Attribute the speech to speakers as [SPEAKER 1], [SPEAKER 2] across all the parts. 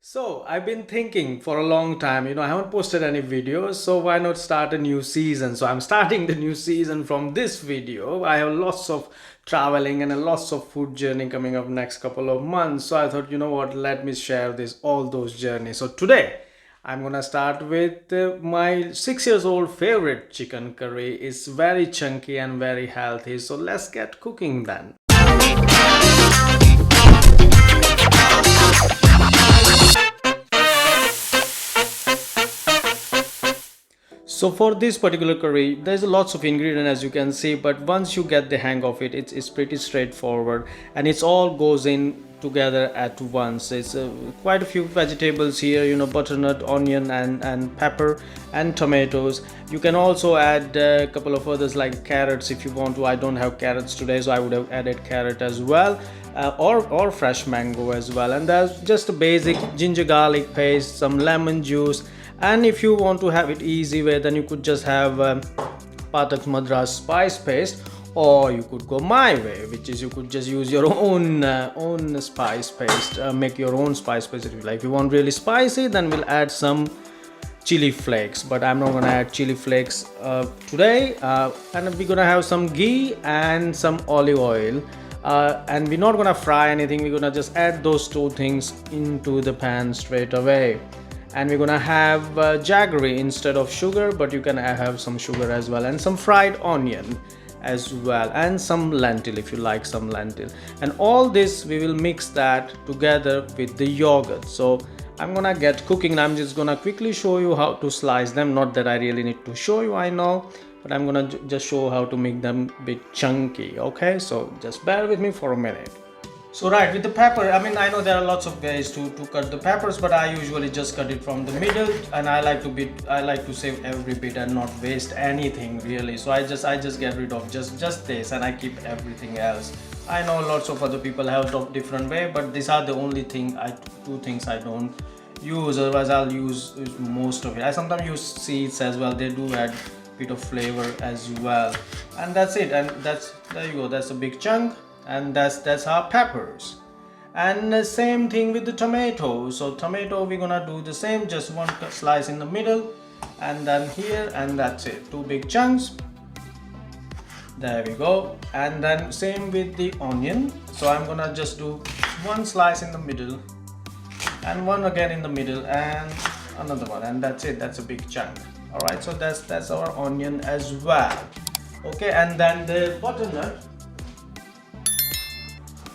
[SPEAKER 1] So, I've been thinking for a long time, I haven't posted any videos, so why not start a new season? So, I'm starting the new season from this video. I have lots of traveling and a lots of food journey coming up next couple of months. So, I thought, you know what, let me share this all those journeys. So, today I'm gonna start with my 6 years old favorite chicken curry. It's very chunky and very healthy. So, let's get cooking then. So for this particular curry, there's lots of ingredient as you can see, but once you get the hang of it, it's pretty straightforward, and it's all goes in together at once. It's quite a few vegetables here, butternut, onion, and pepper, and tomatoes. You can also add a couple of others like carrots if you want to. I don't have carrots today, so I would have added carrot as well, or fresh mango as well. And there's just a basic ginger garlic paste, some lemon juice, and if you want to have it easy way, then you could just have patak madras spice paste, or you could go my way, which is you could just use your own spice paste, make your own spice paste if you like. If you want really spicy, then we'll add some chili flakes, but I'm not gonna add chili flakes today. And we're gonna have some ghee and some olive oil, and we're not gonna fry anything. We're gonna just add those two things into the pan straight away. And we're gonna have jaggery instead of sugar, but you can have some sugar as well, and some fried onion as well, and some lentil if you like some lentil. And all this we will mix that together with the yogurt. So I'm gonna get cooking, and I'm just gonna quickly show you how to slice them. Not that I really need to show you, I know, but I'm gonna just show how to make them a bit chunky. Okay, so just bear with me for a minute. So right, with the pepper, I mean, I know there are lots of ways to cut the peppers, but I usually just cut it from the middle, and I like to save every bit and not waste anything really. So I just get rid of just this, and I keep everything else. I know lots of other people have a different way, but these are the only two things I don't use. Otherwise I'll use most of it. I sometimes use seeds as well. They do add bit of flavor as well. And that's it, and there you go, that's a big chunk. And that's our peppers. And the same thing with the tomatoes. So tomato, we're gonna do the same, just one slice in the middle, and then here, and that's it, two big chunks. There we go. And then same with the onion. So I'm gonna just do one slice in the middle, and one again in the middle, and another one, and that's it. That's a big chunk. All right, so that's our onion as well. Okay, and then the butternut,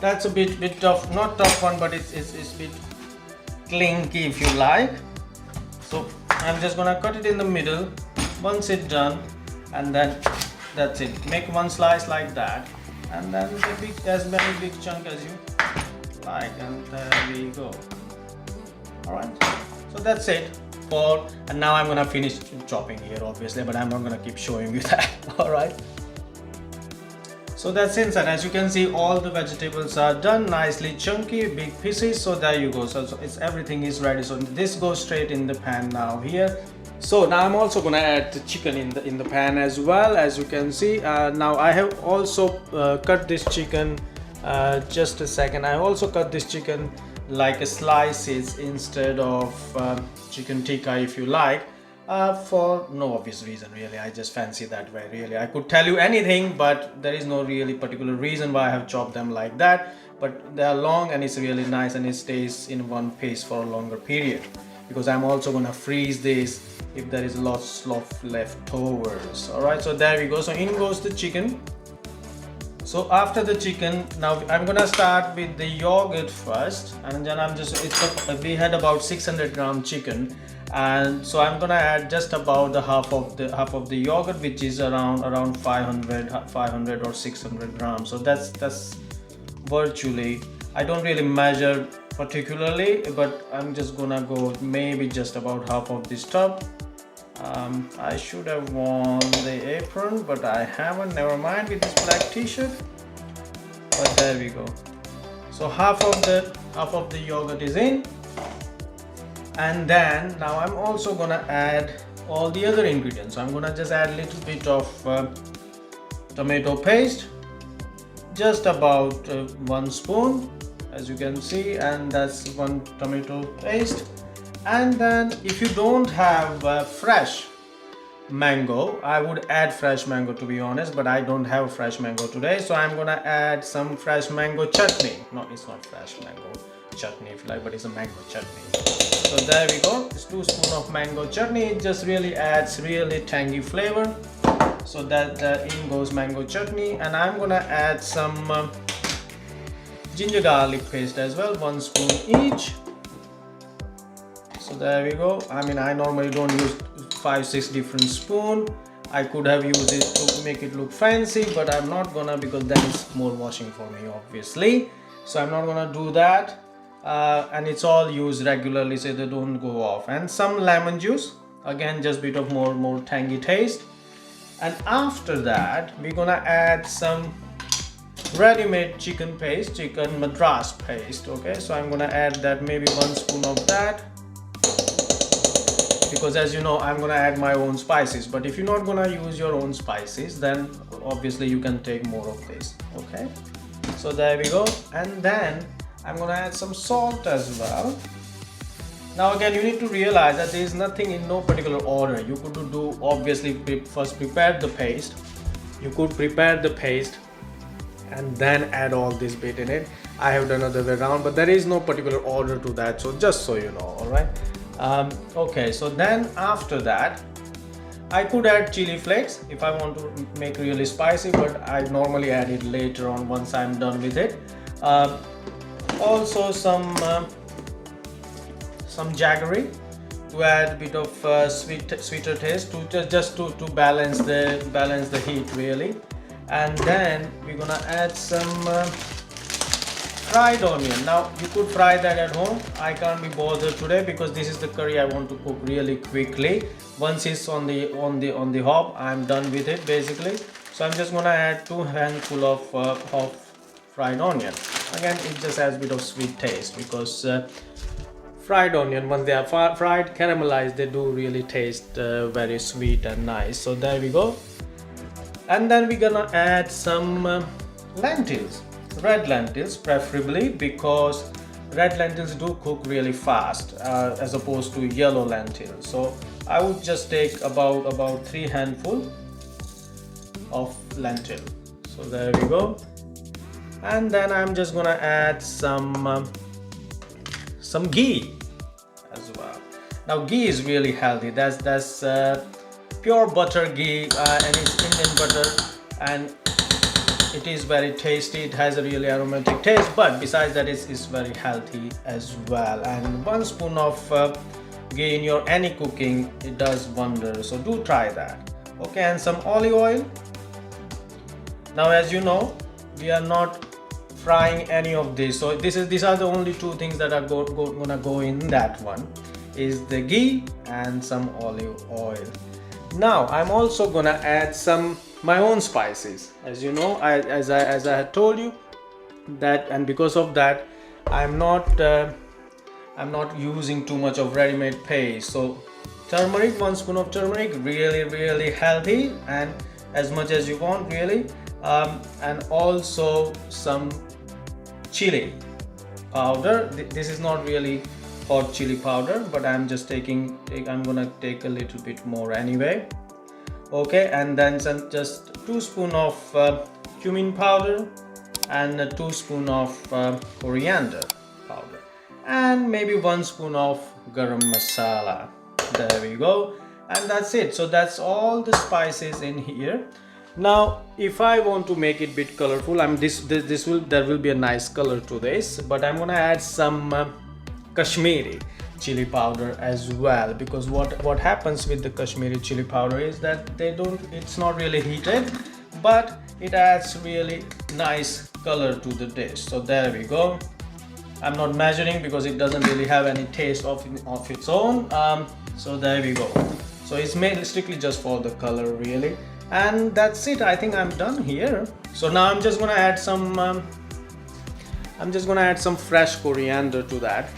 [SPEAKER 1] that's a bit tough, not tough one, but it's a bit clinky if you like. So I'm just gonna cut it in the middle once it's done, and then that's it. Make one slice like that, and then as many big chunk as you like, and there we go. All right, so that's it and now I'm gonna finish chopping here obviously, but I'm not gonna keep showing you that. All right, so that's inside. As you can see, all the vegetables are done, nicely chunky, big pieces. So there you go. So it's everything is ready. So this goes straight in the pan now here. So now I'm also gonna add the chicken in the pan as well. As you can see, now I have also cut this chicken. Just a second. I also cut this chicken like a slices instead of chicken tikka, if you like. For no obvious reason really, I just fancy that way really. I could tell you anything, but there is no really particular reason why I have chopped them like that. But they are long, and it's really nice, and it stays in one piece for a longer period, because I'm also gonna freeze this if there is lots of leftovers. All right, so there we go. So in goes the chicken. So after the chicken, now I'm gonna start with the yogurt first, and then we had about 600 gram chicken, and so I'm gonna add just about the half of the yogurt, which is around 500 or 600 grams. So that's virtually, I don't really measure particularly, but I'm just gonna go maybe just about half of this tub. I should have worn the apron, but I haven't. Never mind with this black t-shirt. But there we go. So half of the yogurt is in, and then now I'm also gonna add all the other ingredients. So I'm gonna just add a little bit of tomato paste, just about 1 spoon, as you can see, and that's one tomato paste. And then if you don't have fresh mango, I would add fresh mango, to be honest, but I don't have fresh mango today, so I'm gonna add some fresh mango chutney. No, it's not fresh mango chutney if you like, but it's a mango chutney. So there we go. It's 2 spoons of mango chutney. It just really adds really tangy flavor. So that in goes mango chutney, and I'm gonna add some ginger garlic paste as well, 1 spoon each. So there we go. I mean, I normally don't use 5-6 different spoons. I could have used it to make it look fancy, but I'm not gonna, because then it's more washing for me, obviously. So I'm not gonna do that. And it's all used regularly, so they don't go off. And some lemon juice, again, just bit of more tangy taste. And after that, we're gonna add some ready-made chicken paste, chicken madras paste. Okay, so I'm gonna add that, maybe 1 spoon of that, because as you know, I'm gonna add my own spices. But if you're not gonna use your own spices, then obviously you can take more of this. Okay, so there we go. And then I'm gonna add some salt as well. Now again, you need to realize that there is nothing in no particular order. You could do obviously first prepare the paste. You could prepare the paste and then add all this bit in it. I have done other way around, but there is no particular order to that, so just so you know. All right. Okay, so then after that, I could add chili flakes if I want to make really spicy, but I normally add it later on once I'm done with it. Also some jaggery to add a bit of sweeter taste, to just to balance the heat really. And then we're gonna add some fried onion. Now you could fry that at home. I can't be bothered today because this is the curry I want to cook really quickly. Once it's on the hob, I'm done with it basically. So I'm just gonna add 2 handful of fried onion. Again, it just adds a bit of sweet taste, because fried onion, when they are fried, caramelized, they do really taste very sweet and nice. So there we go. And then we're gonna add some lentils. Red lentils preferably, because red lentils do cook really fast as opposed to yellow lentils. So I would just take about 3 handful of lentil. So there we go. And then I'm just gonna add some ghee as well. Now ghee is really healthy. That's pure butter ghee, and it's Indian butter, and it is very tasty. It has a really aromatic taste, but besides that, it's very healthy as well. And 1 spoon of ghee in your any cooking, it does wonders, so do try that. Okay, and some olive oil. Now as you know, we are not frying any of this, so these are the only 2 things that are gonna go in that one, is the ghee and some olive oil. Now I'm also gonna add some my own spices. As you know, as I had told you that, and because of that, I'm not using too much of ready-made paste. So turmeric, 1 spoon of turmeric, really healthy, and as much as you want really. And also some chili powder. This is not really hot chili powder, but I'm gonna take a little bit more anyway. Okay, and then just 2 spoon of cumin powder, and 2 spoon of coriander powder, and maybe 1 spoon of garam masala. There we go, and that's it. So that's all the spices in here. Now if I want to make it a bit colorful, there will be a nice color to this, but I'm gonna add some Kashmiri chili powder as well, because what happens with the Kashmiri chili powder is that it's not really heated, but it adds really nice color to the dish. So there we go. I'm not measuring because it doesn't really have any taste of its own. So there we go. So it's made strictly just for the color really, and that's it. I think I'm done here. So now I'm just gonna add some fresh coriander to that,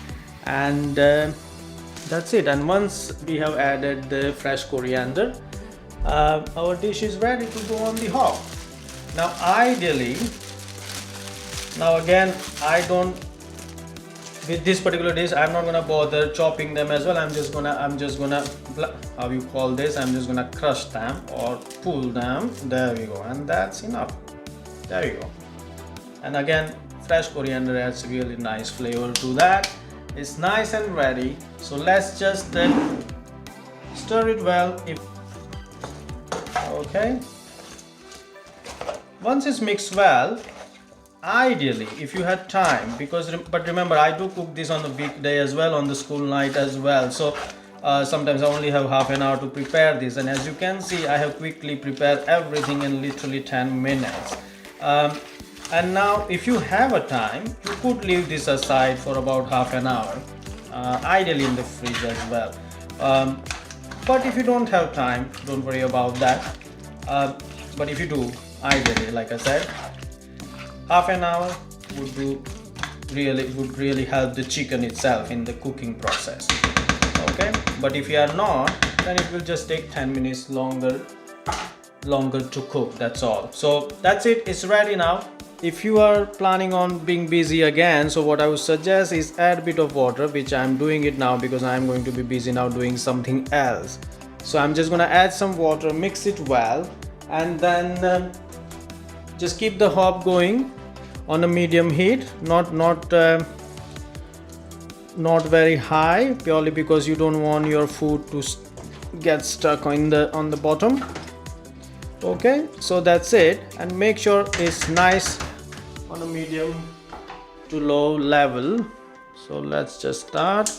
[SPEAKER 1] and that's it. And once we have added the fresh coriander, our dish is ready to go on the hob. Now ideally, now again, I don't with this particular dish, I'm not gonna bother chopping them as well. I'm just gonna how you call this, I'm just gonna crush them or pull them. There we go, and that's enough. There you go. And again, fresh coriander adds really nice flavor to that. It's nice and ready. So let's just then stir it well. Okay, once it's mixed well, ideally if you had time, but remember, I do cook this on the weekday as well, on the school night as well, so sometimes I only have half an hour to prepare this, and as you can see, I have quickly prepared everything in literally 10 minutes. And now if you have a time, you could leave this aside for about half an hour, ideally in the fridge as well. But if you don't have time, don't worry about that. But if you do, ideally, like I said, half an hour would really help the chicken itself in the cooking process. Okay, but if you are not, then it will just take 10 minutes longer to cook. That's all. So that's it, it's ready now. If you are planning on being busy again, so what I would suggest is add a bit of water, which I'm doing it now because I'm going to be busy now doing something else. So I'm just gonna add some water, mix it well, and then just keep the hob going on a medium heat, not very high, purely because you don't want your food to get stuck on the bottom. Okay, so that's it, and make sure it's nice on a medium to low level. So let's just start,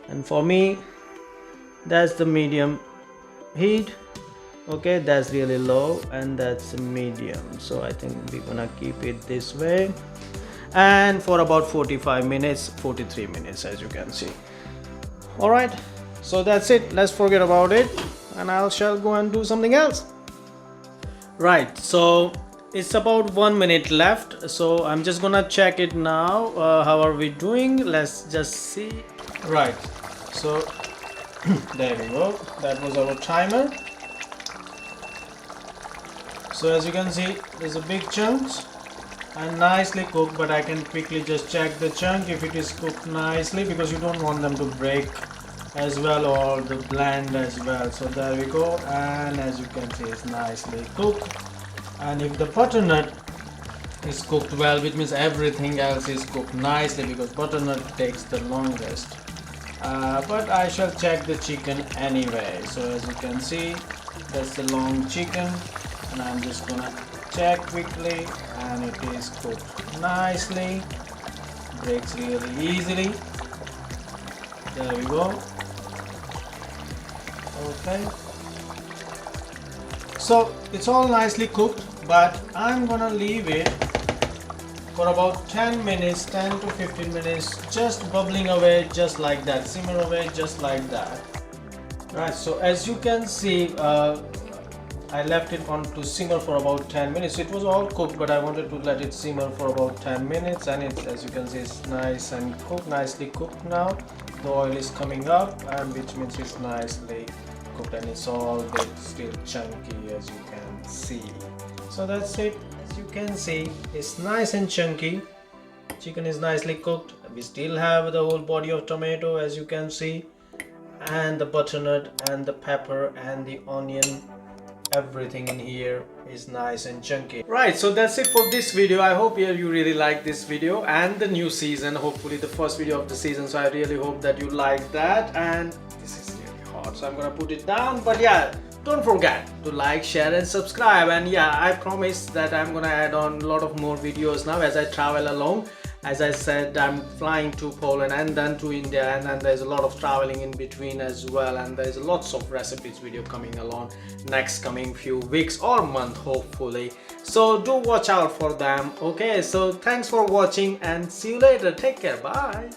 [SPEAKER 1] and for me that's the medium heat. Okay, that's really low, and that's medium, so I think we're gonna keep it this way, and for about 43 minutes, as you can see. All right, so that's it, let's forget about it, and I shall go and do something else. Right, so it's about 1 minute left, so I'm just gonna check it now. How are we doing? Let's just see. Right, so there we go, that was our timer. So as you can see, there's a big chunks and nicely cooked, but I can quickly just check the chunk if it is cooked nicely, because you don't want them to break as well or the blend as well. So there we go, and as you can see, it's nicely cooked. And if the butternut is cooked well, which means everything else is cooked nicely, because butternut takes the longest. But I shall check the chicken anyway. So as you can see, that's the long chicken, and I'm just gonna check quickly, and it is cooked nicely, breaks really easily. There we go. Okay, so it's all nicely cooked, but I'm gonna leave it for about 10 minutes, 10 to 15 minutes, just bubbling away, just like that, simmer away just like that. Right, so as you can see, I left it on to simmer for about 10 minutes. It was all cooked, but I wanted to let it simmer for about 10 minutes, and it's, as you can see, it's nice and cooked, nicely cooked now. The oil is coming up, and which means it's nicely cooked, and it's all bit still chunky, as you can see. So that's it. As you can see, it's nice and chunky. Chicken is nicely cooked. We still have the whole body of tomato, as you can see, and the butternut and the pepper and the onion. Everything in here is nice and chunky. Right, so that's it for this video. I hope you really like this video and the new season, hopefully the first video of the season. So I really hope that you like that, and this is really hot, so I'm gonna put it down. But yeah, don't forget to like, share and subscribe. And yeah, I promise that I'm gonna add on a lot of more videos now as I travel along. As I said, I'm flying to Poland and then to India, and then there's a lot of traveling in between as well, and there's lots of recipes video coming along next coming few weeks or month, hopefully. So do watch out for them. Okay, so thanks for watching, and see you later. Take care. Bye.